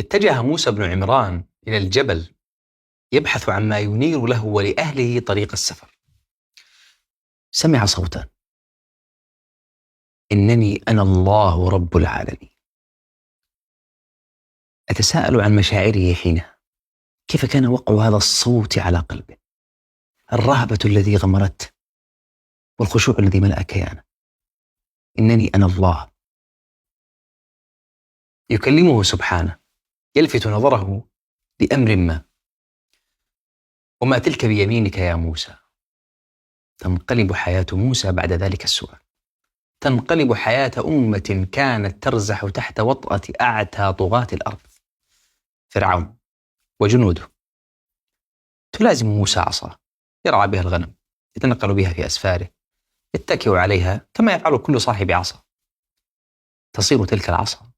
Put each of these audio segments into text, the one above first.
اتجه موسى بن عمران إلى الجبل يبحث عما ينير له ولأهله طريق السفر. سمع صوتا: إنني أنا الله رب العالمين. أتساءل عن مشاعره حينها، كيف كان وقع هذا الصوت على قلبه؟ الرهبة التي غمرته والخشوع الذي ملأ كيانه. إنني أنا الله. يكلمه سبحانه، يلفت نظره لأمر ما: وما تلك بيمينك يا موسى؟ تنقلب حياة موسى بعد ذلك السؤال، تنقلب حياة أمة كانت ترزح تحت وطأة أعتى طغاة الأرض، فرعون وجنوده. تلازم موسى عصاه يرعى بها الغنم، يتنقل بها في أسفاره، يتكئ عليها كما يفعل كل صاحب عصا. تصير تلك العصا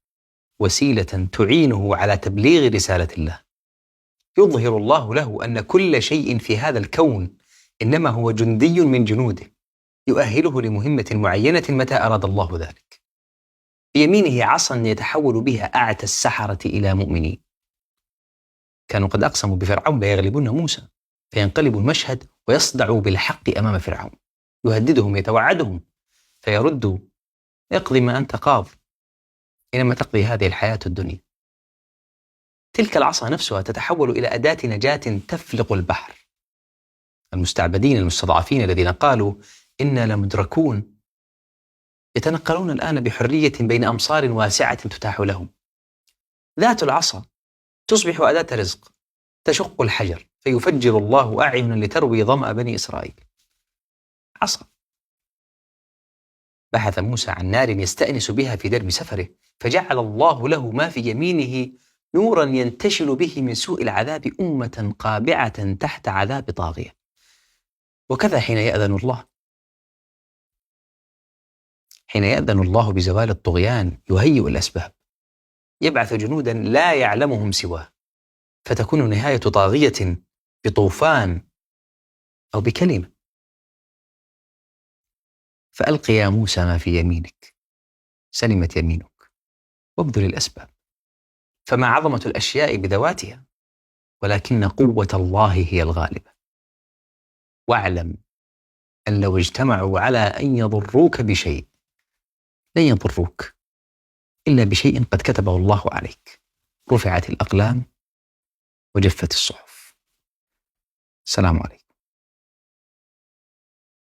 وسيلة تعينه على تبليغ رسالة الله. يظهر الله له أن كل شيء في هذا الكون إنما هو جندي من جنوده، يؤهله لمهمة معينة متى أراد الله ذلك. بيمينه عصا يتحول بها أعتى السحرة إلى مؤمنين. كانوا قد أقسموا بفرعون ليغلبون موسى، فينقلب المشهد ويصدع بالحق أمام فرعون، يهددهم يتوعدهم، فيردوا: اقضي ما أنت قاض، إنما تقضي هذه الحياة الدنيا. تلك العصا نفسها تتحول إلى أداة نجاة تفلق البحر. المستعبدين المستضعفين الذين قالوا إنا لمدركون يتنقلون الآن بحرية بين أمصار واسعة تتاح لهم. ذات العصا تصبح أداة رزق، تشق الحجر فيفجر الله أعينا لتروي ظمأ بني إسرائيل. عصا. بحث موسى عن نار يستأنس بها في درب سفره، فجعل الله له ما في يمينه نورا ينتشل به من سوء العذاب أمة قابعة تحت عذاب طاغية. وكذا حين يأذن الله، حين يأذن الله بزوال الطغيان يهيئ الأسباب، يبعث جنودا لا يعلمهم سواه، فتكون نهاية طاغية بطوفان أو بكلمة. فألق يا موسى ما في يمينك، سلمت يمينك، وابذل الأسباب. فما عظمة الأشياء بذواتها، ولكن قوة الله هي الغالبة. واعلم أن لو اجتمعوا على أن يضروك بشيء لن يضروك إلا بشيء قد كتبه الله عليك. رفعت الأقلام وجفت الصحف. السلام عليكم.